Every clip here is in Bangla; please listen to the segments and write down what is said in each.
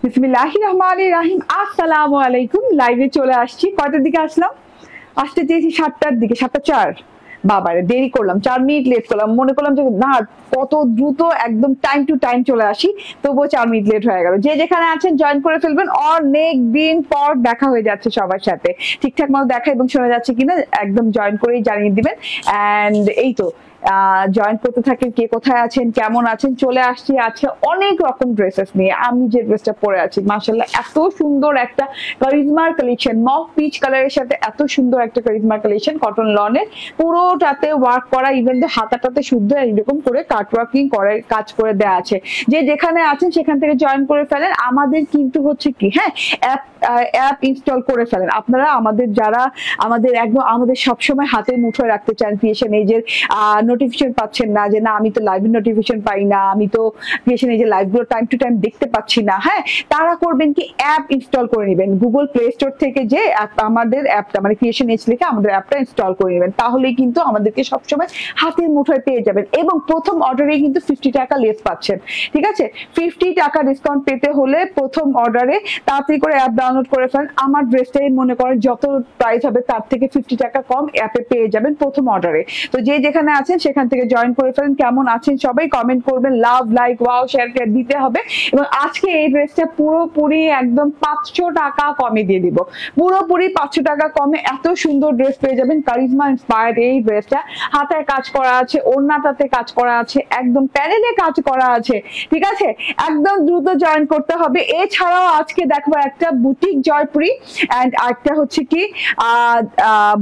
বিসমিল্লাহির রহমানির রহিম। আসসালামু আলাইকুম। লাইভে চলে আসছি। কয়টার দিকে আসলাম? আসতে চেয়েছি 7টার দিকে, 7টা 4। বাবারে দেরি করলাম, 4 মিনিট লেট করলাম। মনে করলাম যে না, কত দ্রুত একদম টাইম টু টাইম চলে আসি, তবুও 4 মিনিট লেট হয়ে গেল। যে যেখানে আছেন জয়েন করে ফেলবেন। অনেক দিন পর দেখা হয়ে যাচ্ছে সবার সাথে। ঠিকঠাক মতো দেখা এবং শোনা যাচ্ছে কিনা একদম জয়েন করেই জানিয়ে দিবেন। অ্যান্ড এই তো জয়েন করতে থাকেন। কে কোথায় আছেন, কেমন আছেন? চলে আসছি আছে অনেক রকম ড্রেসেস নিয়ে। আমি যে ড্রেসটা পরে আছি মাশাআল্লাহ এত সুন্দর একটা কারিজমার কালেকশন, মফ পিচ কালারের সাথে এত সুন্দর একটা কারিজমার কালেকশন, কটন লনের, পুরোটাতে ওয়ার্ক করা, ইভেন তো হাতাটাতে শুদ্ধ এরকম করে কাট ওয়ার্কিং করে কাজ করে দেওয়া আছে। যে যেখানে আছেন সেখান থেকে জয়েন করে ফেলেন। আমাদের কিন্তু হচ্ছে কি, হ্যাঁ, অ্যাপ ইনস্টল করে ফেলেন আপনারা। আমাদের যারা একদম আমাদের সবসময় হাতের মুঠোয় রাখতে চান, ক্রিয়েশন এজের নোটিফিকেশন পাচ্ছেন না, যে না আমি তো লাইভ নোটিফিকেশন পাই না, আমি তো ক্রিয়েশন এজের লাইভগুলো টাইম টু টাইম দেখতে পাচ্ছি না, হ্যাঁ, তারা করবেন কি, অ্যাপ ইনস্টল করে নেবেন। গুগল প্লে স্টোর থেকে যে আমাদের অ্যাপটা মানে ক্রিয়েশন এজ লিখে আমাদের অ্যাপটা ইনস্টল করে নেবেন। তাহলেই কিন্তু আমাদেরকে সবসময় হাতের মুঠোয় পেয়ে যাবেন। এবং প্রথম অর্ডারে কিন্তু 50 টাকা লেস পাচ্ছেন। ঠিক আছে, 50 টাকা ডিসকাউন্ট পেতে হলে প্রথম অর্ডারে তাড়াতাড়ি করে অ্যাপ ডাউনলোড করে ফেলেন। আমার ড্রেসটাই মনে করেন যত প্রাইস হবে তার থেকে 50 টাকা কম অ্যাপে পেয়ে যাবেন প্রথম অর্ডারে। তো যে যেখানে আছেন সেখান থেকে জয়েন করে ফেলেন। কেমন আছেন সবাই কমেন্ট করবেন, লাভ, লাইক, ওয়াও, শেয়ার দিতে হবে। এবং আজকে এই ড্রেসটা পুরোপুরি একদম 500 টাকা কমে দিয়ে দিব। পুরোপুরি 500 টাকা কমে এত সুন্দর ড্রেস পেয়ে যাবেন। কারিজমা ইন্সপায়ার্ড এই ড্রেসটা, হাতায় কাজ করা আছে, ওড়নাটাতে কাজ করা আছে, একদম প্যানেলে কাজ করা আছে। ঠিক আছে, একদম দ্রুত জয়েন করতে হবে। এছাড়াও আজকে দেখবো একটা বুটিক জয়পুরি এন্ড একটা হচ্ছে কি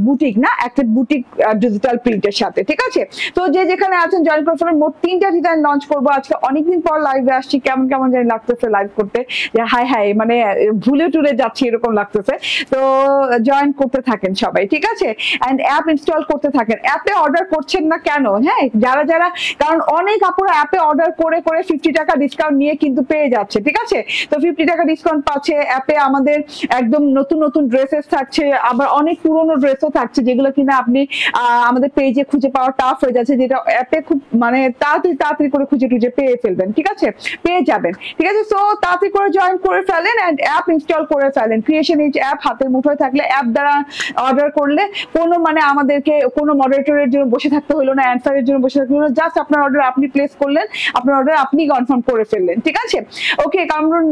বুটিক না, একটা বুটিক ডিজিটাল প্রিন্টের সাথে। ঠিক আছে, তো যে যেখানে আছেন জয়েন করে ফেলেন। মোট 3টা ডিজাইন লঞ্চ করবো আজকে। অনেকদিন পর লাইভে আসছি, কেমন কেমন জানি লাগতেছে লাইভ করতে, যে হাই হাই মানে ভুলে টুলে যাচ্ছি এরকম লাগতেছে। তো জয়েন করতে থাকেন সবাই, ঠিক আছে, এন্ড অ্যাপ ইনস্টল করতে থাকেন। অ্যাপে অর্ডার করছেন না কেন? হ্যাঁ, যারা যারা, কারণ অনেক আপুরা অ্যাপে অর্ডার করে করে 50 টাকা ডিসকাউন্ট নিয়ে কিন্তু পেয়ে যাচ্ছে। ঠিক আছে, তো 50 টাকা ডিসকাউন্ট পাচ্ছে অ্যাপে। আমাদের একদম নতুন নতুন ড্রেসেস থাকছে, আবার অনেক পুরোনো ড্রেসও থাকছে যেগুলো কিনা আপনি আমাদের পেজে খুঁজে পাওয়া টাফ হয়ে যাচ্ছে, যেটা অ্যাপে খুব মানে তাড়াতাড়ি করে খুঁজে টুজে পেয়ে ফেলবেন। ঠিক আছে, পেয়ে যাবেন। ঠিক আছে, সো তাড়াতাড়ি করে জয়েন করে ফেলেন এন্ড অ্যাপ ইনস্টল করে ফেলেন। ক্রিয়েশন এজ অ্যাপ হাতের মুঠোয় থাকলে অ্যাপ দ্বারা অর্ডার করলে কোনো মানে আমাদেরকে কোনো মডারেটরের জন্য বসে থাকতে হলো না, অ্যান্সারের জন্য বসে থাকতে হলো না। জাস্ট আপনার অর্ডার আপনি প্লেস করলেন, আপনার অর্ডার আপনি কনফার্ম করে ফেললেন। ঠিক আছে, ওকে। কামরুন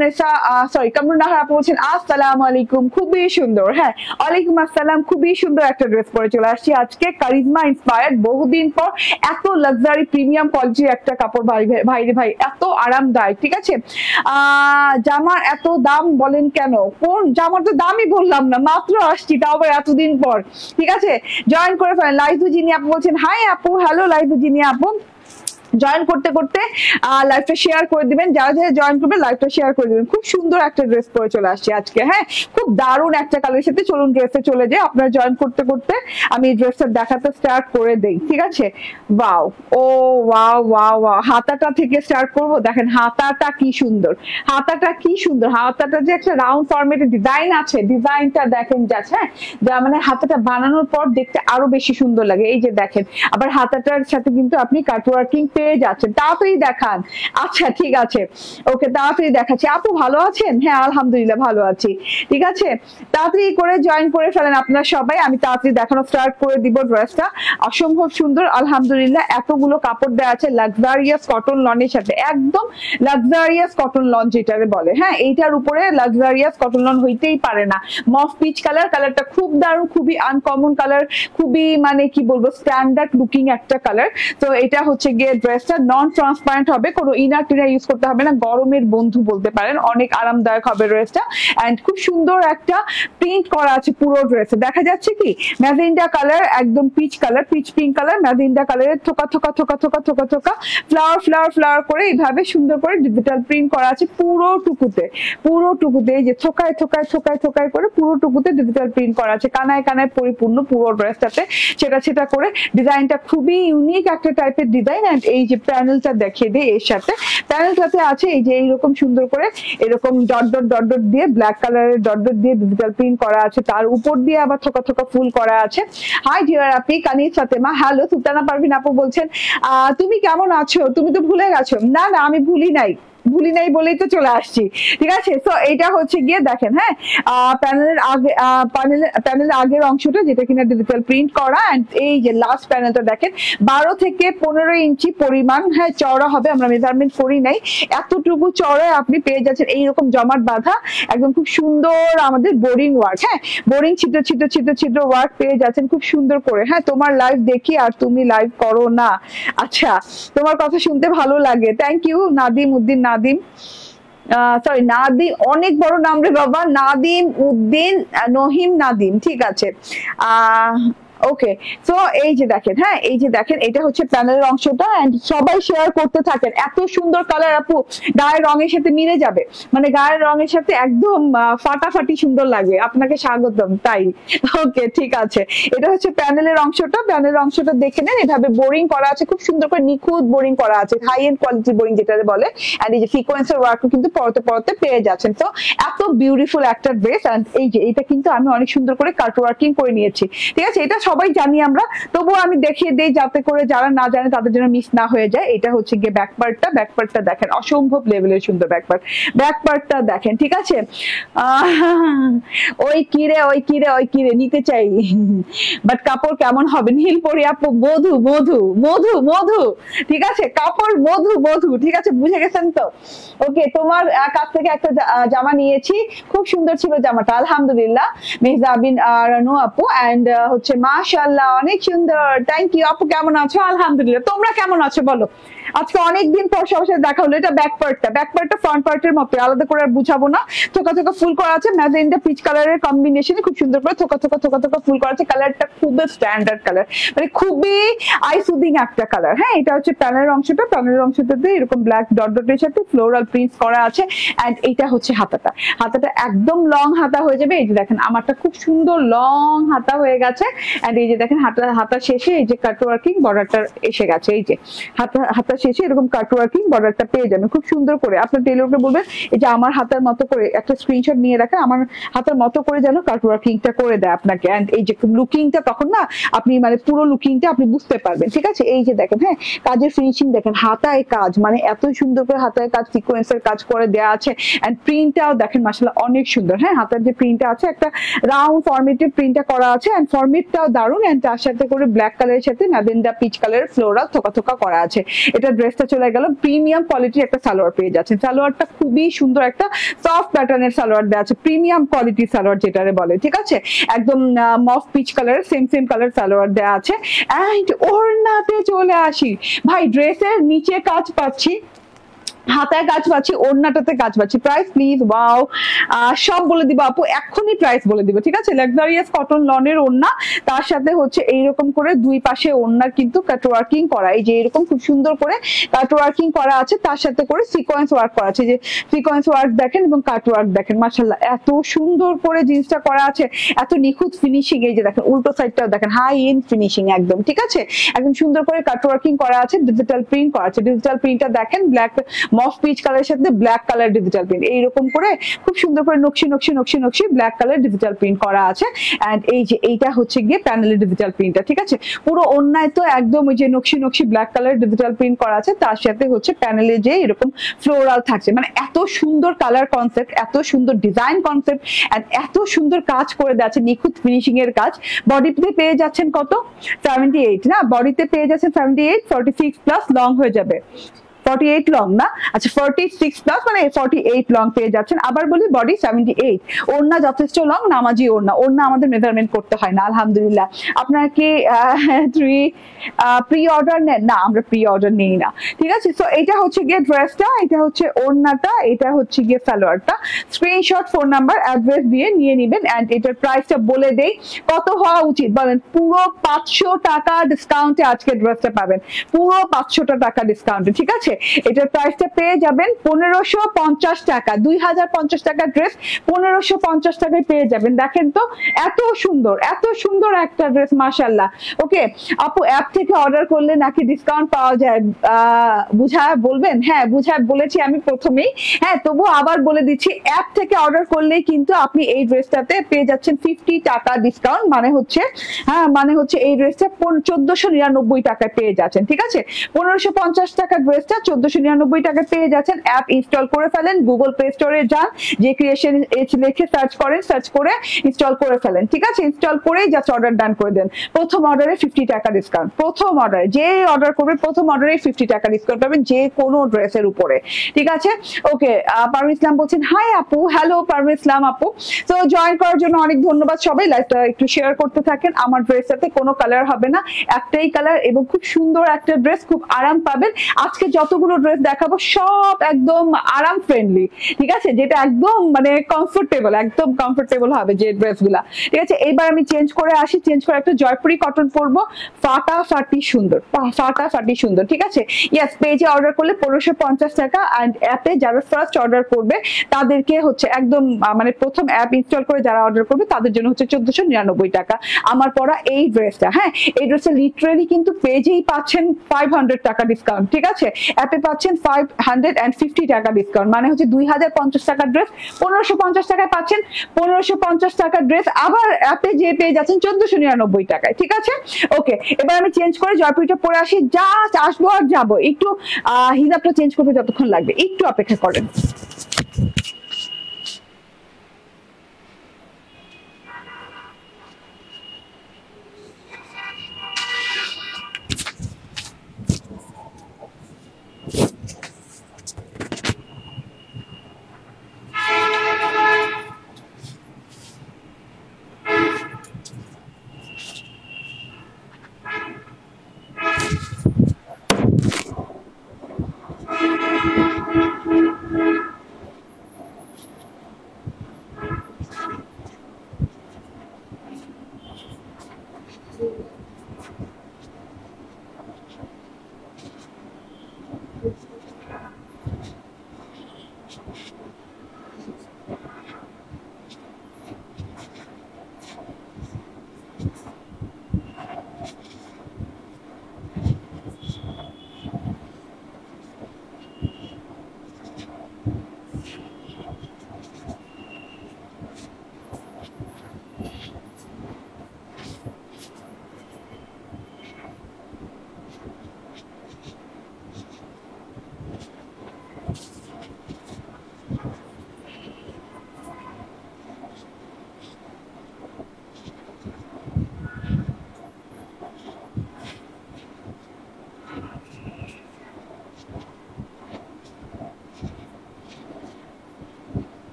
নাহার আপু বলছেন আসসালামু আলাইকুম, খুবই সুন্দর। হ্যাঁ, ওয়ালাইকুম আসসালাম। খুবই সুন্দর একটা ড্রেস পরে চলে আসছি আজকে, কারিজমা ইন্সপায়ার্ড। বহুদিন পর এত লাক্সারি প্রিমিয়াম কোয়ালিটির একটা কাপড়, ভাই রে ভাই, এত আরামদায়ক। ঠিক আছে, জামার এত দাম বলেন কেন? কোন জামার তো দামই বললাম না, মাত্র আসছি, তাও আবার এতদিন পর। ঠিক আছে, জয়েন করে ফেলেন। লাইজু জিনি আপু বলছেন হাই আপু, হ্যালো লাইজু জিনি আপু। জয়েন করতে করতে লাইভটা শেয়ার করে দিবেন। যারা যারা জয়েন করবে লাইভটা শেয়ার করে দিবেন। খুব সুন্দর একটা ড্রেস পরে চলে আসছি আজকে। হ্যাঁ, খুব দারুণ একটা কালারের সাথে। চলুন ড্রেসে চলে যাই। আপনারা জয়েন করতে করতে আমি ড্রেসটা দেখাতে স্টার্ট করে দেই। ঠিক আছে, ওয়াও, ও ওয়াও ওয়াও ওয়াও। হাতাটা থেকে স্টার্ট করব। দেখেন হাতাটা কি সুন্দর, হাতাটা কি সুন্দর। হাতাটা যে একটা রাউন্ড ফরম্যাটের ডিজাইন আছে, ডিজাইনটা দেখেন যাচ্ছে। হ্যাঁ, যা মানে হাতাটা বানানোর পর দেখতে আরো বেশি সুন্দর লাগে। এই যে দেখেন, আবার হাতাটার সাথে কিন্তু আপনি কাট ওয়ার্কিং পেয়ে যাচ্ছেন। তাড়াতাড়ি দেখান। আচ্ছা ঠিক আছে, ওকে, তাড়াতাড়ি দেখাচ্ছি। আপু ভালো আছেন? হ্যাঁ আলহামদুলিল্লাহ ভালো আছি। ঠিক আছে, তাড়াতাড়ি করে জয়েন করে ফেলেন আপনারা সবাই। আমি তাড়াতাড়ি দেখানো স্টার্ট করে দিব। ড্রেসটা অসম্ভব সুন্দর আলহামদুলিল্লাহ। এতগুলো কাপড় দেওয়া আছে লাক্সারিয়াস কটন লনের সাথে, একদম লাক্সারিয়াস কটন লন যেটারে বলে। হ্যাঁ, এইটার উপরে লাক্সারিয়াস কটন লন হইতেই পারে না। মফ পিচ কালার, কালারটা খুব দারুণ, খুবই আনকমন কালার, খুবই মানে কি বলবো স্ট্যান্ডার্ড লুকিং একটা কালার। তো এটা হচ্ছে গিয়ে ড্রেসটা নন ট্রান্সপারেন্ট হবে, কোনো ইনার টিনার ইউজ করতে হবে না, গরমের বন্ধু বলতে পারেন। অনেক আরামদায়ক হবে ড্রেসটা। এন্ড খুব সুন্দর একটা প্রিন্ট করা আছে পুরো ড্রেসে। দেখা যাচ্ছে কি ম্যাজেন্ডা কালার, একদম peach colour, pitch pink colour, magenta কালারের থোকা থোকা থোকা থোকা থোকা থোকা ফ্লাওয়ার ফ্লাওয়ার ফ্লাওয়ার করে এইভাবে সুন্দর করে ডিজিটাল প্রিন্ট করা আছে পুরো টুকুতে। পুরো টুকুতে এই যে থোকায় থোকায় থোকায় থোকায় করে পুরো টুকুতে ডিজিটাল প্রিন্ট করা আছে, কানায় কানায় পরিপূর্ণ পুরো ড্রেসটাতে ছেটা ছেটা করে। ডিজাইনটা খুবই ইউনিক একটা টাইপের ডিজাইন। এন্ড এই যে প্যানেলটা দেখিয়ে দিই, এর সাথে প্যানেলটাতে আছে এই যে এইরকম সুন্দর করে এরকম ডট ডট ডট ডট দিয়ে ব্ল্যাক কালারের ডট ডট দিয়ে ডিজিটাল প্রিন্ট করা আছে, তার উপর দিয়ে আবার থোকা থোকা ফুল করা আছে। হাই ডিয়ার আপি কানিজ ফাতেমা, হ্যালো। সুলতানা পারভিন আপু বলছেন তুমি কেমন আছো? তুমি তো ভুলে গেছো। না না, আমি ভুলি নাই। ভুলি নাই বলেই তো চলে আসছি, ঠিক আছে। তো এটা হচ্ছে গিয়ে দেখেন, হ্যাঁ, প্যানেলের আগে প্যানেলের আগের অংশটা যেটা কিনা ডিজিটাল প্রিন্ট করা, এন্ড এই যে লাস্ট প্যানেলটা দেখেন 12 থেকে 15 ইঞ্চি পরিমাণ, হ্যাঁ, চওড়া হবে। আমরা মেজারমেন্ট করি নাই, এতটুকু চওড়ায় আপনি পেয়ে যাচ্ছেন এইরকম জমাট বাঁধা একদম খুব সুন্দর আমাদের বোরিং ওয়ার্ক, হ্যাঁ, বোরিং ছিদ্র ছিদ্র ছিদ্র ছিদ্র ওয়ার্ক পেয়ে যাচ্ছেন খুব সুন্দর করে। হ্যাঁ, তোমার লাইভ দেখি আর তুমি লাইভ করো না, আচ্ছা, তোমার কথা শুনতে ভালো লাগে, thank you Nadim Uddin. Nadim, sorry Nadim, অনেক বড় নাম রে বাবা, নাদিম উদ্দিন নহিম নাদিম, ঠিক আছে। ওকে, তো এই যে দেখেন, হ্যাঁ, এই যে দেখেন এটা হচ্ছে প্যানেলের অংশটা, এন্ড সবাই শেয়ার করতে থাকেন। এত সুন্দর কালার আপু, গায়ের রঙের সাথে মিলে যাবে, মানে গায়ের রঙের সাথে একদম ফাটাফাটি সুন্দর লাগবে। আপনাকে স্বাগতম, তাই ওকে, ঠিক আছে। এটা হচ্ছে প্যানেলের অংশটা, প্যানেলের অংশটা দেখে নেন, এভাবে বোরিং করা আছে, খুব সুন্দর করে নিখুঁত বোরিং করা আছে, হাই এন্ড কোয়ালিটি বোরিং যেটা বলে। এন্ড এই যে সিকোয়েন্সের ওয়ার্কও কিন্তু পরতে পরতে পেয়ে যাচ্ছেন। তো এত বিউটিফুল একটা ড্রেস, এন্ড এই যে এটা কিন্তু আমি অনেক সুন্দর করে কাট ওয়ার্কিং করে নিয়েছি, ঠিক আছে। এটা সবাই জানি আমরা, তবুও আমি দেখিয়ে দেই যাতে করে যারা না জানে তাদের জন্য মিস না হয়ে যায়। এটা হচ্ছে গিয়ে ব্যাক পার্টটা, ব্যাক পার্টটা দেখেন অসম্ভব লেভেলের সুন্দর ব্যাক পার্ট, ব্যাক পার্টটা দেখেন, ঠিক আছে। ওই কিরে ওই কিরে ওই কিরে নিতে চাই, বাট কাপড় কেমন হবে? নীল পরি আপু, মধু মধু মধু মধু, ঠিক আছে, কাপড় মধু মধু, ঠিক আছে, বুঝে গেছেন তো। ওকে, তোমার কাছ থেকে একটা জামা নিয়েছি, খুব সুন্দর ছিল জামাটা, আলহামদুলিল্লাহ। মেহজাবিন রানু আপু, এন্ড হচ্ছে মাশাআল্লাহ অনেক সুন্দর, থ্যাংক ইউ আপু। কেমন আছো? আলহামদুলিল্লাহ, তোমরা কেমন আছো বলো? আজকে অনেকদিন পর সবার সাথে দেখা হলো। এটা ব্যাক পার্টটা, ব্যাক পার্টটা ফ্রন্ট পার্টের মতো, আলাদা করে আর বুঝাবো না। থোকা থোকা ফুল করা আছে, ম্যাজেন্ডা পিচ কালারের কম্বিনেশনে খুব সুন্দর করে থোকা থোকা থোকা থোকা ফুল করা আছে। কালারটা খুবই স্ট্যান্ডার্ড কালার, মানে খুবই আই সুদিং একটা কালার। হ্যাঁ, এটা হচ্ছে প্যানেলের অংশটা, প্যানেলের অংশটাতে এরকম ব্ল্যাক ডট ডটের সাথে ফ্লোরাল প্রিন্টস করা আছে। এন্ড এইটা হচ্ছে হাতাটা, হাতাটা একদম লং হাতা হয়ে যাবে। এই যে দেখেন আমারটা খুব সুন্দর লং হাতা হয়ে গেছে। এন্ড এই যে দেখেন হাতা শেষে এই যে কাট ওয়ার্কিং বর্ডারটা এসে গেছে। এই যে হাতা শেষে এরকম কাট ওয়ার্কিং বর্ডারটা পেয়ে যাবেন খুব সুন্দর করে। আপনার টেলরকে বলবেন এই যে আমার হাতের মতো করে একটা স্ক্রিনশট নিয়ে রাখেন, আমার হাতের মতো করে যেন কাট ওয়ার্কিংটা করে দেয় আপনাকে। এন্ড এই যে লুকিংটা তখন না আপনি মানে পুরো লুকিংটা আপনি বুঝতে পারবেন, ঠিক আছে। এই যে দেখেন, হ্যাঁ, কাজের ফিনিশিং দেখেন, হাতায় কাজ, মানে এত সুন্দর করে হাতায় কাজ সিকোয়েন্সের কাজ করে দেওয়া আছে। এন্ড প্রিন্টটাও দেখেন মাশাআল্লাহ অনেক সুন্দর। হ্যাঁ, হাতার যে প্রিন্টটা আছে একটা রাউন্ড ফরমেটেড প্রিন্টটা করা আছে, এন্ড ফরমেটটাও দারুন। এন্ড তার সাথে করে ব্ল্যাক কালারের সাথে ম্যাজেন্ডা পিচ কালারের ফ্লোরাল থোকা থোকা করা আছে। এটা ড্রেসটা চলে গেল, প্রিমিয়াম কোয়ালিটির একটা সালোয়ার পেয়ে যাচ্ছেন। সালোয়ারটা খুবই সুন্দর, একটা সফট প্যাটার্নের সালোয়ার দেওয়া আছে, প্রিমিয়াম কোয়ালিটির সালোয়ার যেটারে বলে, ঠিক আছে। একদম মফ পিচ কালারের সেম কালার সালোয়ার দেওয়া আছে। এন্ড ওড়নাতে চলে আসি ভাই, ড্রেসের নিচে কাজ পাচ্ছি, হাতায় কাজ পাচ্ছি, ওড়নাটাতে কাজ পাচ্ছি। প্রাইস প্লিজ, ওয়াও, সব বলে দিব আপু, এক্ষুনি প্রাইস বলে দিব, ঠিক আছে। লাক্সারিয়াস কটন লনের ওড়না, তার সাথে হচ্ছে এইরকম করে দুই পাশে ওড়নার কিন্তু কাট ওয়ার্কিং করা, এই যে এরকম খুব সুন্দর করে কাট ওয়ার্কিং করা আছে, তার সাথে করে সিকোয়েন্স ওয়ার্ক করা আছে। যে সিকোয়েন্স ওয়ার্ক দেখেন এবং কাট ওয়ার্ক দেখেন, মাশাআল্লাহ এত সুন্দর করে জিনিসটা করা আছে, এত নিখুঁত ফিনিশিং। এই যে দেখেন উল্টো সাইডটাও দেখেন, হাই এন্ড ফিনিশিং একদম, ঠিক আছে। একদম সুন্দর করে কাট ওয়ার্কিং করা আছে, ডিজিটাল প্রিন্ট করা আছে। ডিজিটাল প্রিন্টটা দেখেন, ব্ল্যাক মফ পিচ কালারের সাথে ব্ল্যাক কালার ডিজিটাল প্রিন্ট, এইরকম করে খুব সুন্দর করে নকশি নকশি নকশি নকশি ব্ল্যাক কালার ডিজিটাল প্রিন্ট করা আছে। এন্ড এই যে এইটা হচ্ছে গিয়ে প্যানেলের ডিজিটাল প্রিন্টটা, ঠিক আছে। পুরো ওড়নায় তো একদম ওই যে নকশি নকশি ব্ল্যাক কালার ডিজিটাল প্রিন্ট করা আছে, তার সাথে হচ্ছে প্যানেলে যে এরকম ফ্লোরাল থাকছে, মানে এত সুন্দর কালার কনসেপ্ট, এত সুন্দর ডিজাইন কনসেপ্ট, এন্ড এত সুন্দর কাজ করে দেওয়া আছে, নিখুঁত ফিনিশিং এর কাজ। বডিতে পেয়ে যাচ্ছেন কত? 78 না, বডিতে পেয়ে যাচ্ছেন 78, 46 প্লাস লং হয়ে যাবে। 48 লং না, আচ্ছা 46 প্লাস মানে 48 লং পেয়ে যাচ্ছেন। আবার বলি বডি 78, ওড়না যথেষ্ট লং, নামাজি ওড়না, ওড়না আমাদের মেজারমেন্ট করতে হয় না আলহামদুলিল্লাহ। আপনারা কি প্রি অর্ডার নেন? না, আমরা প্রি অর্ডার নেই না, ঠিক আছে। তো এটা হচ্ছে গিয়ে ড্রেসটা, এটা হচ্ছে ওড়নাটা, এটা হচ্ছে গিয়ে সালোয়ারটা। স্ক্রিনশট, ফোন নাম্বার, অ্যাড্রেস দিয়ে নিয়ে নেবেন। এন্ড এটার প্রাইসটা বলে দেই কত হওয়া উচিত বলেন। পুরো 500 টাকা ডিসকাউন্টে আজকে ড্রেসটা পাবেন, পুরো 500 টাকা ডিসকাউন্টে, ঠিক আছে। এটার প্রাইসটা পেয়ে যাবেন 1550 টাকা, 2050 টাকা ড্রেস 1550 টাকায় পেয়ে যাবেন। দেখেন তো এত সুন্দর একটা ড্রেস, মাশাআল্লাহ। ওকে আপু, অ্যাপ থেকে অর্ডার করলে নাকি ডিসকাউন্ট পাওয়া যায়? বুঝায় বলবেন? হ্যাঁ, বুঝায় বলেছি আমি প্রথমেই, হ্যাঁ, তবু আবার বলে দিচ্ছি, অ্যাপ থেকে অর্ডার করলে কিন্তু আপনি এই ড্রেসটাতে পেয়ে যাচ্ছেন 50 টাকা ডিসকাউন্ট, মানে হচ্ছে, হ্যাঁ, মানে হচ্ছে এই ড্রেসটা 1499 টাকায় পেয়ে যাচ্ছেন, ঠিক আছে। 1550 টাকা ড্রেসটা 1499 টাকা পেয়ে যাচ্ছেন। অ্যাপ ইনস্টল করে ফেলেন, গুগল প্লে স্টোরে যান, যে ক্রিয়েশন এজ লিখে সার্চ করেন, সার্চ করে ইনস্টল করে ফেলেন। ঠিক আছে, ইনস্টল করেই জাস্ট অর্ডার ডান করে দেন। প্রথম অর্ডারে 50 টাকা ডিসকাউন্ট, প্রথম অর্ডারে যে অর্ডার করবে প্রথম অর্ডারে 50 টাকা ডিসকাউন্ট পাবেন যে কোনো ড্রেসের উপরে। ঠিক আছে, ওকে। পারভীন ইসলাম বলছেন হাই আপু, হ্যালো পারভীন ইসলাম আপু। তো জয়েন করার জন্য অনেক ধন্যবাদ সবাই, লাইভটা একটু শেয়ার করতে থাকেন। আমার ড্রেসটাতে কোনো কালার হবে না, একটাই কালার এবং খুব সুন্দর একটা ড্রেস, খুব আরাম পাবেন। আজকে যতগুলো ড্রেস দেখাবো সব একদম আরাম ফ্রেন্ডলি, ঠিক আছে, যেটা একদম মানে কমফোর্টেবল, একদম কমফোর্টেবল হবে যে ড্রেসগুলা। ঠিক আছে, এইবার আমি চেঞ্জ করে আসি, চেঞ্জ করে একটা জয়পুরি কটন পরবো, ফাটাফাটি সুন্দর, ফাটাফাটি সুন্দর। ঠিক আছে, ইয়েস, পেজে অর্ডার করলে 1550 টাকা, অ্যান্ড অ্যাপে যারা ফার্স্ট অর্ডার করবে তাদেরকে হচ্ছে একদম মানে প্রথম অ্যাপ ইনস্টল করে যারা অর্ডার করবে তাদের জন্য হচ্ছে 1499 টাকা আমার পরা এই ড্রেসটা। হ্যাঁ, এই ড্রেসটা লিটারেলি কিন্তু পেজেই পাচ্ছেন 500 টাকা ডিসকাউন্ট। ঠিক আছে, অ্যাপে পাচ্ছেন 550 টাকা ডিসকাউন্ট, মানে হচ্ছে 2050 টাকার ড্রেস 1550 টাকায় পাচ্ছেন। 1550 টাকার ড্রেস আবার অ্যাপে যে পেয়ে যাচ্ছেন 1499 টাকায়। ঠিক আছে, ওকে। এবার আমি চেঞ্জ করে জয়পুরিটা পরে আসি, যা আসবো আর যাবো। একটু হিজাবটা চেঞ্জ করতে যতক্ষণ লাগবে একটু অপেক্ষা করেন।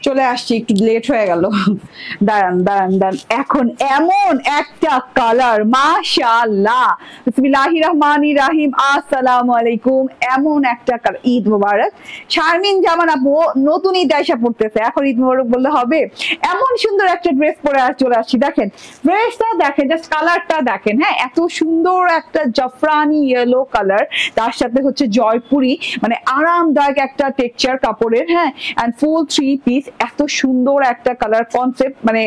চলে আসছি, একটু লেট হয়ে গেল। দাঁড়ান দাঁড়ান দাঁড়ান, এখন এমন একটা কালার, মাশাআল্লাহ, বিসমিল্লাহির রহমানির রহিম, আসসালামু আলাইকুম। এমন একটা কালার, ঈদ মোবারক। শারমিন জামান আপু নতুন ঈদ আয়সা পড়তেছে, এখন ঈদ মোবারক বললে হবে? এমন সুন্দর একটা ড্রেস পরে চলে আসছি। দেখেন ড্রেসটা, দেখেন জাস্ট কালারটা দেখেন। হ্যাঁ, এত সুন্দর একটা জাফরানি ইয়েলো কালার, তার সাথে হচ্ছে জয়পুরি, মানে আরামদায়ক একটা টেক্সচার কাপড়ের। হ্যাঁ, এন্ড ফুল 3 পিস, এত সুন্দর একটা কালার কনসেপ্ট, মানে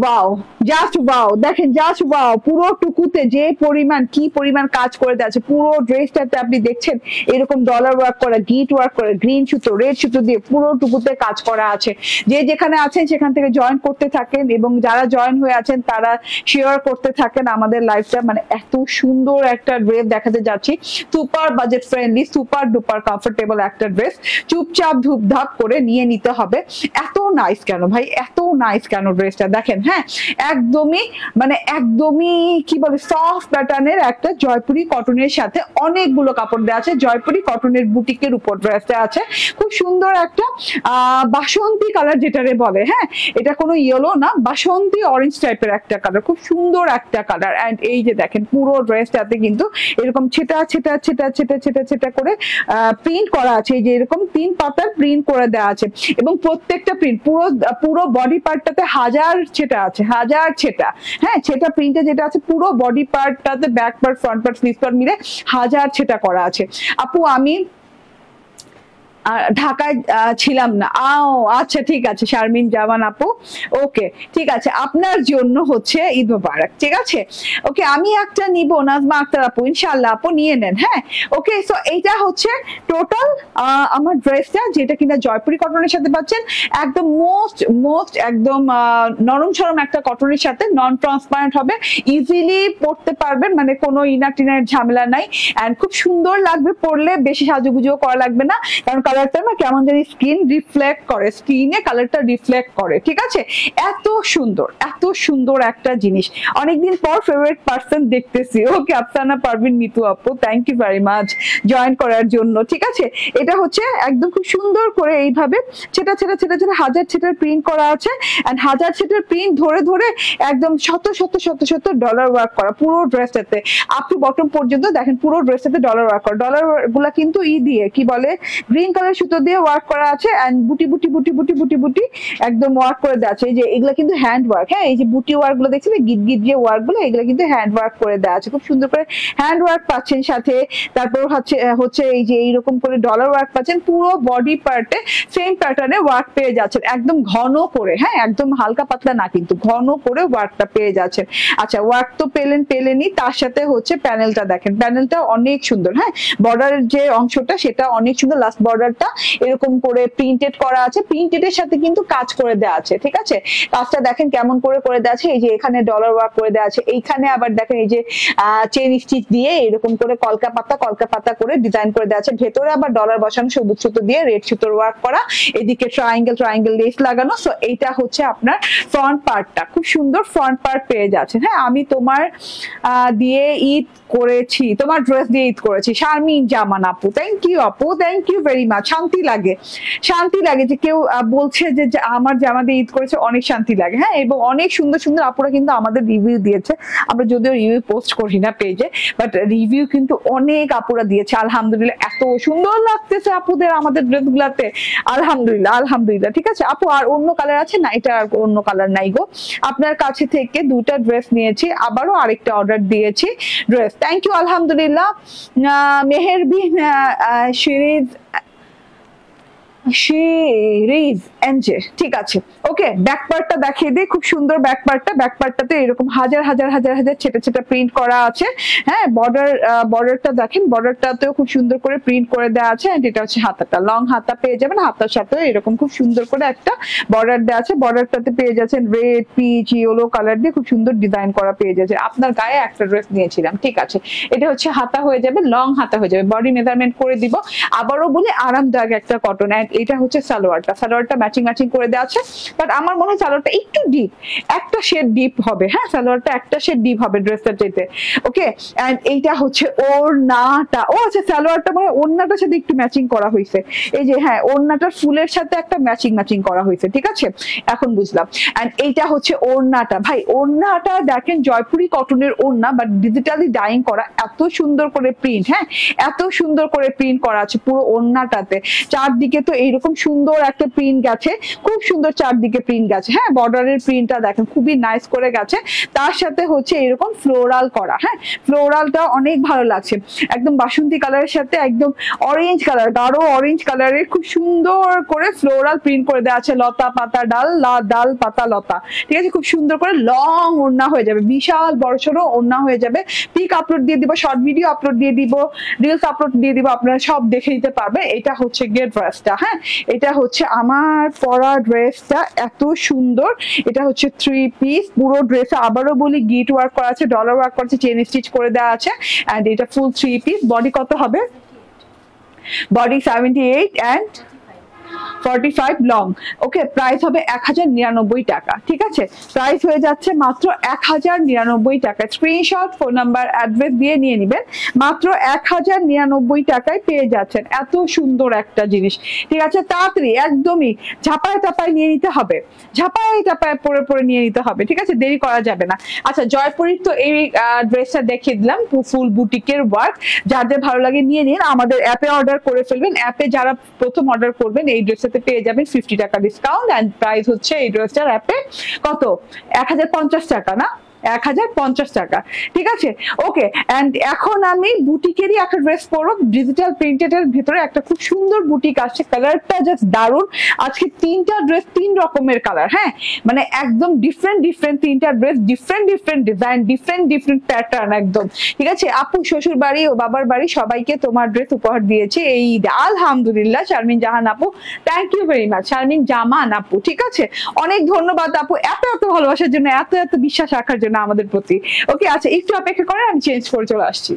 ওয়াও, জাস্ট ওয়াও। দেখেন জাস্ট ওয়াও, পুরো টুকুতে যে পরিমাণ, কি পরিমাণ কাজ করে দেওয়া, পুরো ড্রেসটাতে আপনি দেখছেন এরকম ডলার ওয়ার্ক করা, গিট ওয়ার্ক করা, গ্রিন সুতো, রেড সুতো দিয়ে পুরো টুকুতে কাজ করা আছে। যে যেখানে আছেন সেখান থেকে জয়েন করতে থাকেন, এবং যারা জয়েন হয়ে আছেন তারা শেয়ার করতে থাকেন আমাদের লাইভটা। মানে এত সুন্দর একটা ড্রেস দেখাতে যাচ্ছি, super budget friendly, super duper comfortable একটা ড্রেস। চুপচাপ ধুপধাপ করে নিয়ে নিতে হবে। এত নাইস কেন ভাই, এত নাইস কেন ড্রেসটা দেখেন। হ্যাঁ, একদমই মানে একদমই কি বলে, সফট প্যাটার্নের একটা জয়পুরি কটনের সাথে অনেকগুলো কাপড় দেওয়া আছে। জয়পুরি কটনের বুটিকের উপর ড্রেসটা আছে, খুব সুন্দর একটা বাসন্তী কালার যেটারে বলে। হ্যাঁ, এটা কোনো ইয়েলো না, বাসন্তী অরেঞ্জ টাইপের একটা কালার, খুব সুন্দর একটা কালার। এন্ড এই যে দেখেন পুরো ড্রেসটাতে কিন্তু এরকম ছেটা ছেটা ছেটা ছেটা ছেটা ছেটা করে প্রিন্ট করা আছে। এই যে এরকম 3 পাতার প্রিন্ট করে দেওয়া আছে, এবং প্রত্যেকটা প্রিন্ট পুরো বডি পার্টটাতে হাজার ছেটা আছে, হাজার ছেটা। হ্যাঁ, ছেটা প্রিন্টে যেটা আছে পুরো বডি পার্টটাতে, back part, front part, sleeve part মিলে হাজার ছেটা করা আছে। আপু আমি ঢাকায় ছিলাম না। আচ্ছা ঠিক আছে শারমিন জামান আপু, ওকে ঠিক আছে, আপনার জন্য হচ্ছে ঈদ মোবারক। ঠিক আছে, ওকে আমি একটা নিব, নাজমা আক্তার আপু, ইনশাআল্লাহ আপু নিয়ে নেন। হ্যাঁ, ওকে, সো এইটা হচ্ছে টোটাল আমার ড্রেসটা, যেটা কিনা জয়পুরি কটনের সাথে পাচ্ছেন, একদম মোস্ট একদম নরম সরম একটা কটনের সাথে, নন ট্রান্সপারেন্ট হবে, ইজিলি পরতে পারবেন, মানে কোনো ইনার টিনার ঝামেলা নাই। এন্ড খুব সুন্দর লাগবে পরলে, বেশি সাজুগুজুও করা লাগবে না, কারণ কালারটা না কেমন জানি স্কিন রিফ্লেক্ট করে, স্কিনে কালারটা রিফ্লেক্ট করে। ঠিক আছে, এত সুন্দর একটা জিনিস, অনেকদিন পর ফেভারিট পারসন দেখতেছি। ওকে, আফসানা পারভিন মিতু আপু, thank you very much join করার জন্য। ঠিক আছে, এটা হচ্ছে একদম খুব সুন্দর করে এইভাবে ছেটা ছেটা ছেটা ছেটা হাজার ছেটার প্রিন্ট করা আছে, এন্ড হাজার ছেটার প্রিন্ট ধরে ধরে একদম শত শত শত শত ডলার ওয়ার্ক করা পুরো ড্রেসটাতে, আপ টু বটম পর্যন্ত। দেখেন পুরো ড্রেসটাতে ডলার ওয়ার্ক করা, ডলার গুলা কিন্তু দিয়ে কি বলে, গ্রিন কালার সুতো দিয়ে ওয়ার্ক করা আছে, এন্ড বুটি বুটি বুটি বুটি বুটি বুটি একদম ওয়ার্ক করে দেওয়া আছে। এই যে এগুলা কিন্তু হ্যান্ড ওয়ার্ক। হ্যাঁ, এই যে বুটি ওয়ার্ক গুলো দেখছেন, গিট গিট যে ওয়ার্ক গুলো, এগুলো কিন্তু হ্যান্ড ওয়ার্ক করে দেওয়া আছে, খুব সুন্দর করে হ্যান্ড ওয়ার্ক পাচ্ছেন সাথে। তারপর হচ্ছে এই যে এইরকম করে ডলার ওয়ার্ক পাচ্ছেন, পুরো বডি পার্টে সেম প্যাটার্নে ওয়ার্ক পেয়ে যাচ্ছেন, একদম ঘন করে। হ্যাঁ, একদম হালকা পাতলা না, কিন্তু ঘন করে ওয়ার্কটা পেয়ে যাচ্ছেন। আচ্ছা, ওয়ার্ক তো পেলেনই, তার সাথে হচ্ছে প্যানেলটা দেখেন, প্যানেলটা অনেক সুন্দর। হ্যাঁ, বর্ডারের যে অংশটা সেটা অনেক সুন্দর, লাস্ট বর্ডারটা এরকম করে প্রিন্টেড করা আছে, প্রিন্টেডের সাথে কিন্তু কাজ করে দেওয়া আছে। ঠিক আছে, কাজটা দেখেন কেমন করে দেওয়া আছে। এই যে এখানে ডলার ওয়ার্ক করে দেওয়া আছে, এইখানে আবার দেখেন এই যে চেন স্টিচ দিয়ে এরকম করে কলকা পাতা করে ডিজাইন করে দেওয়া আছে, ভেতরে আবার ডলার বসানো, সবুজ সুতো দিয়ে রেড সুতোর ওয়ার্ক করা, এদিকে ট্রায়াঙ্গেল লেস লাগানো। সো এইটা হচ্ছে আপনার ফ্রন্ট পার্টটা, খুব সুন্দর ফ্রন্ট পার্ট পেয়ে যাচ্ছে। হ্যাঁ, আমি তোমার দিয়ে ঈদ করেছি, তোমার ড্রেস দিয়ে ঈদ করেছি, শারমিন জামান আপু, থ্যাংক ইউ আপু, থ্যাংক ইউ ভেরি মাচ। শান্তি লাগে যে কেউ বলছে যে আমার জামা দিয়ে ঈদ করেছে, অনেক শান্তি লাগে। হ্যাঁ, এবং অনেক সুন্দর সুন্দর আপুরা কিন্তু আমাদের রিভিউ দিয়েছে, আমরা যদিও রিভিউ পোস্ট করি না পেজে, বাট রিভিউ কিন্তু অনেক আপুরা দিয়েছে। আলহামদুলিল্লাহ, এত সুন্দর লাগতেছে আপুদের আমাদের ড্রেস গুলাতে, আলহামদুলিল্লাহ। ঠিক আছে আপু, আর অন্য কালার আছে না? এটা আর অন্য কালার নাই গো। আপনার কাছে থেকে 2টা ড্রেস নিয়েছি, আবারও আরেকটা অর্ডার দিয়েছি ড্রেস। থ্যাংক ইউ, আলহামদুলিল্লাহ। মেহেরবিন সিরিজ এনজে, ঠিক আছে, ওকে। ব্যাক পার্টটা দেখিয়ে দিই, খুব সুন্দর ব্যাক পার্টটাতে এরকম হাজার হাজার হাজার হাজার ছেটা ছেটা প্রিন্ট করা আছে। হ্যাঁ, বর্ডারটা দেখেন, বর্ডারটাতেও খুব সুন্দর করে প্রিন্ট করে দেওয়া আছে। এন্ড এটা হচ্ছে হাতাটা, লং হাতা পেয়ে যাবেন, হাতার সাথে এরকম খুব সুন্দর করে একটা বর্ডার দেওয়া আছে। বর্ডারটাতে পেয়ে যাচ্ছেন রেড, পিচ, ইয়েলো কালার দিয়ে খুব সুন্দর ডিজাইন করা পেয়ে যাচ্ছে। আপনার গায়ে একটা ড্রেস নিয়েছিলাম, ঠিক আছে, এটা হচ্ছে হাতা হয়ে যাবে, লং হাতা হয়ে যাবে, বডি মেজারমেন্ট করে দিব। আবারও বলি আরামদায়ক একটা কটন। এন্ড এটা হচ্ছে সালোয়ারটা, সালোয়ারটা ম্যাচিং ম্যাচিং করে দেওয়া আছে, বাট আমার মনে হয় সালোয়ারটা একটু ডিপ, একটা শেড ডিপ হবে। হ্যাঁ, সালোয়ারটা একটা শেড ডিপ হবে ড্রেসটার চাইতে। ওকে, এন্ড এইটা হচ্ছে ওড়নাটা। ও আচ্ছা, সালোয়ারটা মানে ওড়নাটার সাথে একটু ম্যাচিং করা হয়েছে। এই যে হ্যাঁ, ওড়নাটার ফুলের সাথে একটা ম্যাচিং ম্যাচিং করা হয়েছে, ঠিক আছে, এখন বুঝলাম। এন্ড এইটা হচ্ছে ওড়নাটা। ভাই ওড়নাটা দেখেন, জয়পুরি কটনের ওড়না, বাট ডিজিটালি ডাইং করা, এত সুন্দর করে প্রিন্ট। হ্যাঁ, এত সুন্দর করে প্রিন্ট করা আছে পুরো ওড়নাটাতে। চারদিকে তো এইরকম সুন্দর একটা প্রিন্ট গেছে, খুব সুন্দর চারদিকে প্রিন্ট গেছে। হ্যাঁ, বর্ডারের প্রিন্টটা দেখেন খুবই নাইস করে গেছে। তার সাথে হচ্ছে এরকম ফ্লোরাল করা। হ্যাঁ, ফ্লোরালটা অনেক ভালো লাগছে, একদম বাসন্তী কালারের সাথে একদম অরেঞ্জ কালার, গাঢ় অরেঞ্জ কালারের খুব সুন্দর করে ফ্লোরাল প্রিন্ট করে দেওয়া আছে। লতা পাতা ডাল, ডাল পাতা লতা, ঠিক আছে, খুব সুন্দর করে লং ওড়না হয়ে যাবে, বিশাল বড়সড় ওড়না হয়ে যাবে। পিক আপলোড দিয়ে দিব, শর্ট ভিডিও আপলোড দিয়ে দিব, রিলস আপলোড দিয়ে দিব, আপনারা সব দেখে নিতে পারবে। এটা হচ্ছে গিয়ে ড্রেসটা। হ্যাঁ, এটা হচ্ছে আমার পরা ড্রেসটা, এত সুন্দর। এটা হচ্ছে 3 পিস পুরো ড্রেসে, আবারও বলি গিট ওয়ার্ক করা আছে, ডলার ওয়ার্ক করা আছে, চেন স্টিচ করে দেওয়া আছে। এন্ড এটা ফুল 3 পিস। বডি কত হবে? Body 78 and 45 long. Okay, price হবে 1099 টাকা। ঠিক আছে, প্রাইস হয়ে যাচ্ছে মাত্র 1099 টাকা। স্ক্রিনশট, ফোন নাম্বার, অ্যাড্রেস দিয়ে নিয়ে নেবেন, মাত্র 1099 টাকায় পেয়ে যাচ্ছেন এত সুন্দর একটা জিনিস। ঠিক আছে, তাড়াতাড়ি একদমই ঝাপায় টাপায় নিয়ে নিতে হবে, ঝাপায় টাপায় পরে পরে নিয়ে নিতে হবে। ঠিক আছে, দেরি করা যাবে না। আচ্ছা, জয়পুরীর তো এই ড্রেসটা দেখিয়ে দিলাম, ফুল বুটিকের ওয়ার্ক। যাদের ভালো লাগে নিয়ে নিন, আমাদের অ্যাপে অর্ডার করে ফেলবেন। অ্যাপে যারা প্রথম অর্ডার করবেন এই ড্রেসটাতে পেয়ে যাবেন 50 টাকা ডিসকাউন্ট। এন্ড প্রাইস হচ্ছে এই ড্রেসটার অ্যাপে কত? 1050 টাকা না, 1050 টাকা। ঠিক আছে, ওকে। এন্ড এখন আমি বুটিকেরই একটা ড্রেস পরব, ডিজিটাল প্রিন্টেড এর ভিতরে একটা খুব সুন্দর বুটিক আসছে, কালারটা জাস্ট দারুণ। আজকে 3টা ড্রেস 3 রকমের কালার। হ্যাঁ, মানে একদম ডিফারেন্ট ডিফারেন্ট 3টা dress, different different design, different different pattern একদম। ঠিক আছে, আপু শ্বশুর বাড়ি ও বাবার বাড়ি সবাইকে তোমার ড্রেস উপহার দিয়েছে এই ঈদে, আলহামদুলিল্লাহ। শারমিন জাহান আপু, thank you very much. Sharmin Zaman আপু, ঠিক আছে, অনেক ধন্যবাদ আপু, এত এত ভালোবাসার জন্য, এত এত বিশ্বাস রাখার জন্য আমাদের প্রতি। ওকে, আচ্ছা একটু অপেক্ষা করেন, আমি চেঞ্জ করে চলে আসছি।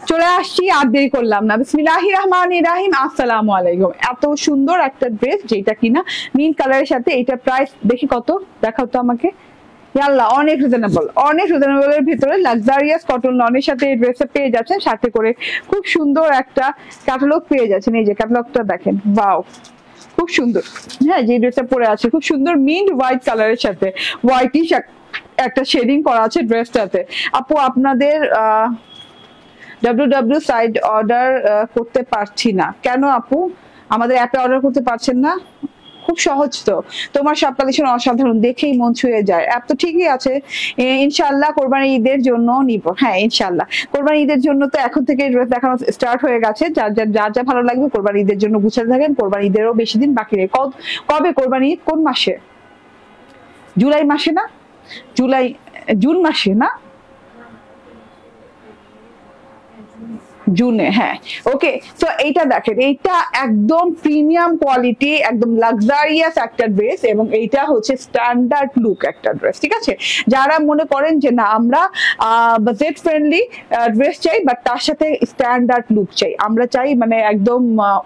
চলে আসছি, আর দেরি করলাম না। বিসমিল্লাহির রহমানির রহিম, আসসালামু আলাইকুম। এত সুন্দর একটা ড্রেস, যেটা কিনা নীল কালারের সাথে। এটা প্রাইস দেখি কত, দেখাও তো আমাকে। ইয়াল্লা, অনেক রিজনেবল, অনেক রিজনেবলের ভিতরে লাক্সারিয়াস কটন লনের সাথে এই ড্রেসটা পেয়ে যাচ্ছেন। সাথে করে খুব সুন্দর একটা ক্যাটালগ পেয়ে যাচ্ছেন। এই যে ক্যাটালগটা দেখেন, ওয়াও, খুব সুন্দর। হ্যাঁ, যে ড্রেসটা পরে আছে খুব সুন্দর মিন্ট হোয়াইট কালারের সাথে হোয়াইটিশ একটা শেডিং করা আছে ড্রেসটাতে। আপু আপনাদের WW সাইড অর্ডার করতে পারছি না কেন আপু? আমাদের অ্যাপে অর্ডার করতে পারছেন না? খুব সহজ তো, তোমার সব কালেকশন অসাধারণ, দেখেই মন ছুঁয়ে যায়। অ্যাপ তো ঠিকই আছে, ইনশাল্লাহ কোরবানি ঈদের জন্য নিব। হ্যাঁ ইনশাল্লাহ কোরবানি ঈদের জন্য তো এখন থেকে ড্রেস দেখানো স্টার্ট হয়ে গেছে। যার যার যার যা ভালো লাগবে কোরবানি ঈদের জন্য গুছাতে থাকেন। কোরবানি ঈদেরও বেশি দিন বাকি নেই। কবে কোরবানি ঈদ? কোন মাসে? জুলাই মাসে না? জুলাই, জুন মাসে না? জুনে, হ্যাঁ। ওকে, তো এইটা দেখেন, এইটা একদম প্রিমিয়াম কোয়ালিটি, একদম লাক্সারিয়াস একটা ড্রেস, এবং এইটা হচ্ছে স্ট্যান্ডার্ড লুক একটা ড্রেস। ঠিক আছে, যারা মনে করেন যে না আমরা বাজেট ফ্রেন্ডলি ড্রেস চাই বাট তার সাথে স্ট্যান্ডার্ড লুক চাই, আমরা চাই মানে একদম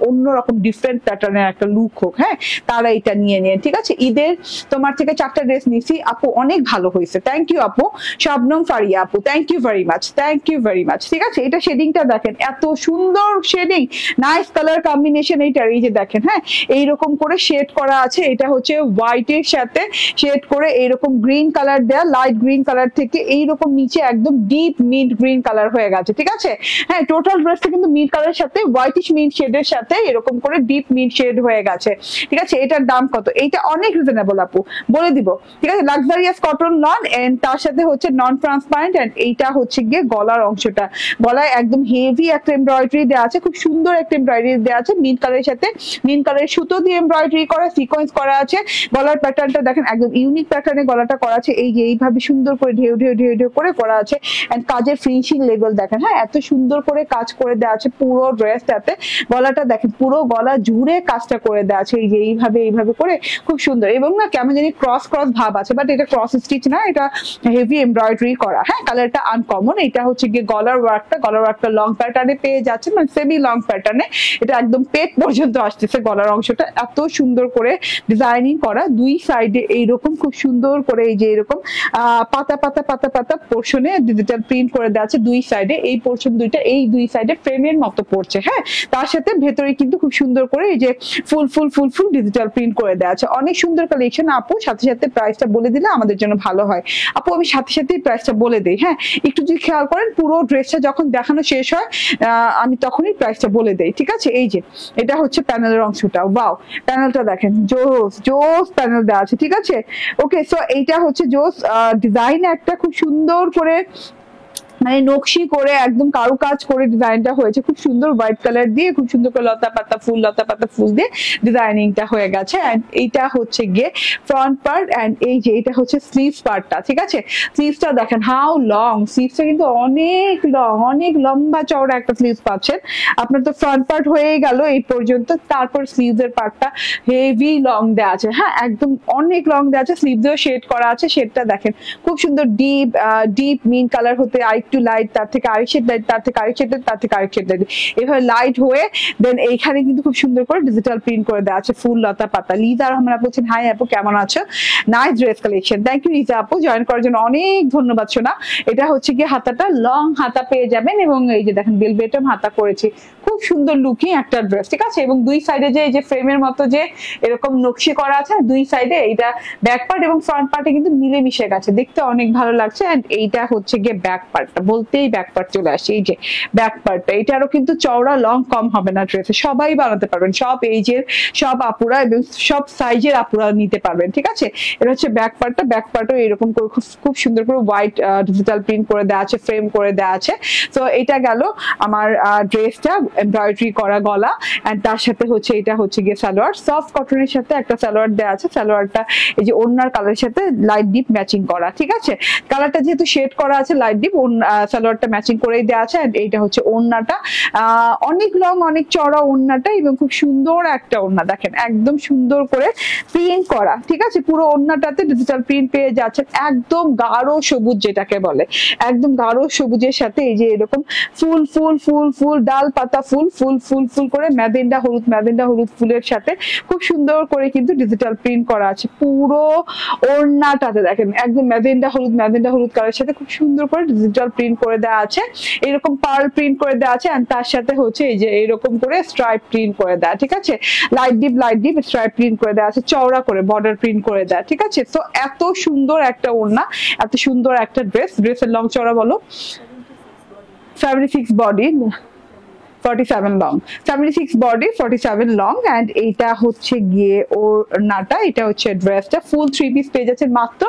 অন্যরকম ডিফারেন্ট প্যাটার্নের একটা লুক হোক, হ্যাঁ, তারা এটা নিয়ে নিন। ঠিক আছে, ঈদের তোমার থেকে 4টা ড্রেস নিছি আপু, অনেক ভালো হয়েছে, থ্যাংক ইউ আপু। শবনম ফারিয়া আপু, thank you very much, thank you very much. ঠিক আছে, এটা শেডিংটা দেখেন, এত সুন্দর শেডিং, নাইস কালার কম্বিনেশন এইটার। এই যে দেখেন, হ্যাঁ এইরকম করে শেড করা আছে, এটা হচ্ছে হোয়াইটের সাথে শেড করে এইরকম গ্রিন কালার দেয়া, লাইট গ্রিন কালার থেকে এইরকম নিচে একদম ডিপ মিন্ট গ্রিন কালার হয়ে গেছে। ঠিক আছে, হ্যাঁ টোটাল ড্রেসটা কিন্তু মিন্ট কালারের সাথে হোয়াইটিশ মিন্ট শেডের সাথে এরকম করে ডিপ মিন্ট শেড হয়ে গেছে। ঠিক আছে, এটার দাম কত? এইটা অনেক রিজনেবল আপু, বলে দিব। ঠিক আছে, লাক্সারিয়াস কটন লন এন্ড তার সাথে হচ্ছে নন ট্রান্সপারেন্ট, এন্ড এইটা হচ্ছে গিয়ে গলার অংশটা, গলায় একদম হেভি একটা এমব্রয়ডারি দেওয়া আছে, খুব সুন্দর একটা এমব্রয়ডারি দেওয়া আছে মিন্ট কালারের সাথে, মিন্ট কালারের সুতো দিয়ে এমব্রয়ডারি করা, সিকোয়েন্স করা আছে। গলার প্যাটার্নটা দেখেন, একদম ইউনিক প্যাটার্নে গলাটা করা আছে, এই যে এইভাবে সুন্দর করে ঢেউ ঢেউ ঢেউ ঢেউ করে করা আছে। এন্ড কাজের ফিনিশিং লেভেল দেখেন, হ্যাঁ এত সুন্দর করে কাজ করে দেওয়া আছে পুরো ড্রেসটাতে। গলাটা দেখেন, পুরো গলা জুড়ে কাজটা করে দেওয়া আছে, এই যে এইভাবে এইভাবে করে খুব সুন্দর, এবং না কেমন জানি ক্রস ক্রস ভাব আছে, বাট এটা ক্রস স্টিচ না, এটা হেভি এমব্রয়ডারি করা। হ্যাঁ, কালারটা আনকমন। এটা হচ্ছে গিয়ে গলার ওয়ার্কটা লং প্যাটার্নে পেয়ে যাচ্ছে, মানে সেমি লং প্যাটার্নে, এটা একদম পেট পর্যন্ত আসতেছে গলার অংশটা, এত সুন্দর করে ডিজাইনিং করা। দুই সাইডে এইরকম খুব সুন্দর করে এই যে এরকম পাতা পাতা পাতা পাতা পোর্শনে ডিজিটাল প্রিন্ট করে দেওয়া আছে দুই সাইডে, এই পোর্শন দুইটা এই দুই সাইডে ফ্রেমের মতো পড়ছে। হ্যাঁ, তার সাথে ভেতরে কিন্তু খুব সুন্দর করে এই যে ফুল ফুল ফুল ফুল ডিজিটাল প্রিন্ট করে দেওয়া আছে, অনেক সুন্দর কালেকশন আপু। সাথে সাথে প্রাইসটা বলে দিলে আমাদের জন্য ভালো হয় আপু, আমি সাথে সাথে প্রাইসটা বলে দিই। হ্যাঁ, একটু যদি খেয়াল করেন, পুরো ড্রেসটা যখন দেখানো শেষ হয় আমি তখনই প্রাইসটা বলে দেই। ঠিক আছে, এই যে এটা হচ্ছে প্যানেলের অংশটা, ওয়াও প্যানেলটা দেখেন, জোস জোস প্যানেল দেওয়া আছে। ঠিক আছে, ওকে, সো এইটা হচ্ছে জোস ডিজাইন, একটা খুব সুন্দর করে মানে নকশি করে একদম কারুকাজ করে ডিজাইনটা হয়েছে, খুব সুন্দর হোয়াইট কালার দিয়ে, খুব সুন্দর করে লতা পাতা ফুল দিয়ে ডিজাইনিংটা হয়ে গেছে। এন্ড এইটা হচ্ছে গিয়ে ফ্রন্ট পার্ট, এন্ড এই যে এটা হচ্ছে স্লিভস পার্টটা। ঠিক আছে, স্লিভসটা দেখেন হাউ লং, স্লিভসটা কিন্তু অনেক লং, অনেক লম্বা চওড়া একটা স্লিভস পাচ্ছেন। আপনার তো ফ্রন্ট পার্ট হয়ে গেল এই পর্যন্ত, তারপর স্লিভসের পার্টটা হেভি লং দেওয়া আছে। হ্যাঁ, একদম অনেক লং দেওয়া আছে, স্লিভসেও শেড করা আছে, শেডটা দেখেন খুব সুন্দর ডিপ মিন কালার হতে আরেকটু লাইট, তার থেকে আরেক শেড লাইট, তার থেকে আরেক শেড লাইট, তার থেকে আরেক শেড লাইট, এভাবে লাইট হয়ে দেন এইখানে কিন্তু খুব সুন্দর করে ডিজিটাল প্রিন্ট করে দেওয়া আছে ফুল লতা পাতা। লিজা রহমান আপু বলছেন, হাই আপু কেমন আছো, nice dress collection, thank you Liza আপু, জয়েন করার জন্য অনেক ধন্যবাদ। শোনা, এটা হচ্ছে কি হাতাটা লং হাতা পেয়ে যাবেন, এবং এই যে দেখেন বেলবেটম হাতা করেছি, খুব সুন্দর লুকিং একটা ড্রেস। ঠিক আছে, এবং দুই সাইডে যে এই যে ফ্রেমের মতো যে এরকম নকশি করা আছে দুই সাইডে, এইটা ব্যাক পার্ট এবং ফ্রন্ট পার্টে কিন্তু মিলে মিশে গেছে, দেখতে অনেক ভালো লাগছে। এন্ড এইটা হচ্ছে গিয়ে ব্যাক পার্টটা, বলতেই ব্যাক পার্ট চলে আসে, এই যে ব্যাক পার্টটা, এটারও কিন্তু চওড়া লং কম হবে না ড্রেসে, সবাই বানাতে পারবেন, সব এইজের সব আপুরা এবং সব সাইজের আপুরা নিতে পারবেন। ঠিক আছে, এটা হচ্ছে ব্যাক পার্টটা, ব্যাক পার্টও এরকম করে খুব সুন্দর করে হোয়াইট ডিজিটাল প্রিন্ট করে দেওয়া আছে, ফ্রেম করে দেওয়া আছে। তো এটা গেল আমার ড্রেসটা, এমব্রয়ডারি করা গলা, এন্ড তার সাথে হচ্ছে এটা হচ্ছে গিয়ে সালোয়ার, সফট কটনের সাথে একটা সালোয়ার দেওয়া আছে, সালোয়ারটা এই যে ওড়নার কালারের সাথে লাইট ডিপ ম্যাচিং করা। ঠিক আছে, কালারটা যেহেতু শেড করা আছে লাইট ডিপ, সালোয়ারটা ম্যাচিং করেই দেওয়া আছে। এন্ড এইটা হচ্ছে ওড়নাটা, অনেক লং অনেক চওড়া ওড়নাটা, এবং খুব সুন্দর একটা ওড়না দেখেন, একদম সুন্দর করে প্রিন্ট করা। ঠিক আছে, পুরো ওড়নাটাতে ডিজিটাল প্রিন্ট পেয়ে যাচ্ছেন, একদম গাঢ় সবুজ যেটাকে বলে, একদম গাঢ় সবুজের সাথে এই যে এরকম ফুল ফুল ফুল ফুল ডাল পাতা ফুল ফুল ফুল ফুল করে ম্যাজেন্ডা হলুদ ফুলের সাথে খুব সুন্দর করে কিন্তু ডিজিটাল প্রিন্ট করা আছে পুরো ওড়নাটাতে। দেখেন একদম ম্যাজেন্ডা হলুদ কালারের সাথে খুব সুন্দর করে ডিজিটাল প্রিন্ট করে দেওয়া আছে, এরকম পার্ল প্রিন্ট করে দেওয়া আছে, এন্ড তার সাথে হচ্ছে এই যে এরকম করে স্ট্রাইপ প্রিন্ট করে দেওয়া। ঠিক আছে, লাইট ডিপ স্ট্রাইপ প্রিন্ট করে দেওয়া আছে, চওড়া করে বর্ডার প্রিন্ট করে দেওয়া। ঠিক আছে, তো এত সুন্দর একটা ওড়না, এত সুন্দর একটা ড্রেসের লং চওড়া বলো 76 body, 47 long, 76 body 47 long. And এইটা হচ্ছে গিয়ে ওর নাটা, এটা হচ্ছে ড্রেসটা। ফুল 3 পিস পেয়ে যাচ্ছেন মাত্র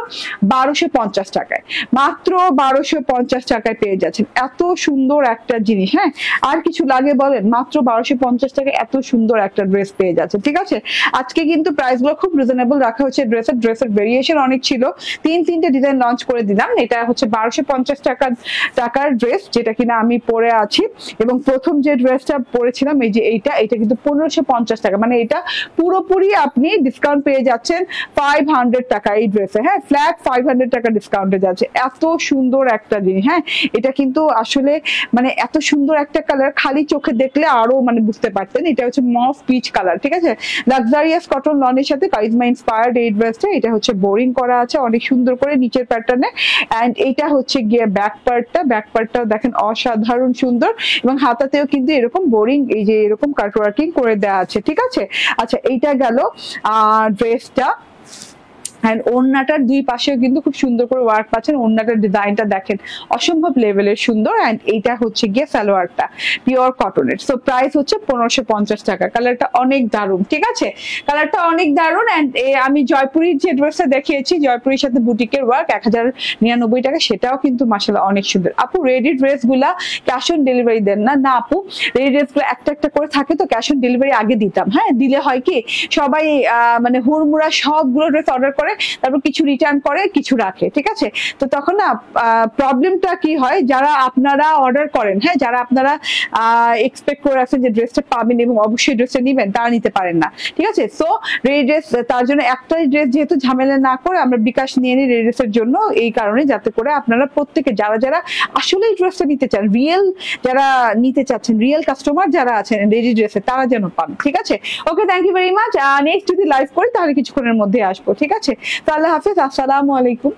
1250 টাকায়, মাত্র 1250 টাকায় পেয়ে যাচ্ছেন। এত সুন্দর একটা জিনিস, হ্যাঁ আর কিছু লাগে বলেন? মাত্র 1250 টাকায় এত সুন্দর একটা ড্রেস পেয়ে যাচ্ছে। ঠিক আছে, আজকে কিন্তু প্রাইস গুলো খুব রিজনেবল রাখা হচ্ছে। ড্রেসের ভেরিয়েশন অনেক ছিল, 3-3টে ডিজাইন লঞ্চ করে দিলাম। এটা হচ্ছে 1250 টাকার ড্রেস, যেটা কিনা আমি পরে আছি। এবং প্রথম যে ড্রেসটা পরেছিলাম এই যে এইটা কিন্তু 1550 টাকা, মানে এটা পুরোপুরি আপনি ডিসকাউন্ট পেয়ে যাচ্ছেন 500 টাকা এই ড্রেসে। হ্যাঁ, ফ্ল্যাট 500 টাকা ডিসকাউন্টে যাচ্ছে। এত সুন্দর একটা জিনিস, হ্যাঁ এটা কিন্তু আসলে মানে এত সুন্দর একটা কালার, খালি চোখে দেখলে আরো মানে বুঝতে পারতেন। এটা হচ্ছে মফ পিচ কালার। ঠিক আছে, লাক্সারিয়াস কটন লনের সাথে কারিজমা ইন্সপায়ার্ড এই ড্রেসটা। এটা হচ্ছে বোরিং করা আছে অনেক সুন্দর করে নিচের প্যাটার্নে। অ্যান্ড এইটা হচ্ছে গিয়ে ব্যাক পার্টটাও দেখেন অসাধারণ সুন্দর, এবং হাতাতেও কিন্তু এরকম বোরিং এই যে এরকম কাটওয়ার্কিং করে দেওয়া আছে। ঠিক আছে, আচ্ছা এইটা গেল ড্রেসটা। এন্ড ওড়নাটার দুই পাশেও কিন্তু খুব সুন্দর করে ওয়ার্ক পাচ্ছেন। ওড়নাটার ডিজাইনটা দেখেন অসম্ভব লেভেলের সুন্দর। এন্ড এইটা হচ্ছে গিয়ে সালোয়ারটা পিওর কটনের। সো প্রাইস হচ্ছে 1550 টাকা। কালারটা অনেক দারুণ। ঠিক আছে, কালারটা অনেক দারুণ। এন্ড আমি জয়পুরীর যে ড্রেসটা দেখিয়েছি, জয়পুরীর সাথে বুটিকের ওয়ার্ক 1099 টাকা, সেটাও কিন্তু মাশাআল্লাহ অনেক সুন্দর। আপু রেডি ড্রেস গুলা ক্যাশ অন ডেলিভারি দেন না? না আপু, রেডি ড্রেস গুলো একটা করে থাকে তো ক্যাশ অন ডেলিভারি আগে দিতাম। হ্যাঁ, দিলে হয় কি সবাই মানে হুড়মুড়া সবগুলো ড্রেস অর্ডার করে, তারপর কিছু রিটার্ন করে, কিছু রাখে। ঠিক আছে, তো তখন না প্রবলেমটা কি হয়, যারা আপনারা অর্ডার করেন, হ্যাঁ যারা আপনারা এক্সপেক্ট করে রাখছেন যে ড্রেসটা পাবেন এবং অবশ্যই ড্রেসটা নেবেন, তারা নিতে পারেন না। ঠিক আছে, সো রেডি ড্রেস, তার জন্য একটাই ড্রেস যেহেতু ঝামেলা না করে আমরা বিকাশ নিয়ে নিই রেডি ড্রেসের জন্য, এই কারণে যাতে করে আপনারা প্রত্যেকে যারা আসলে এই ড্রেসটা নিতে চান, রিয়েল যারা নিতে চাচ্ছেন, রিয়েল কাস্টমার যারা আছেন রেডি ড্রেসে, তারা যেন পান। ঠিক আছে, okay, thank you very much. Next যদি লাইভ করি তাহলে কিছুক্ষণের মধ্যে আসবো। ঠিক আছে, তো আল্লাহ হাফেজ, আসসালামু আলাইকুম।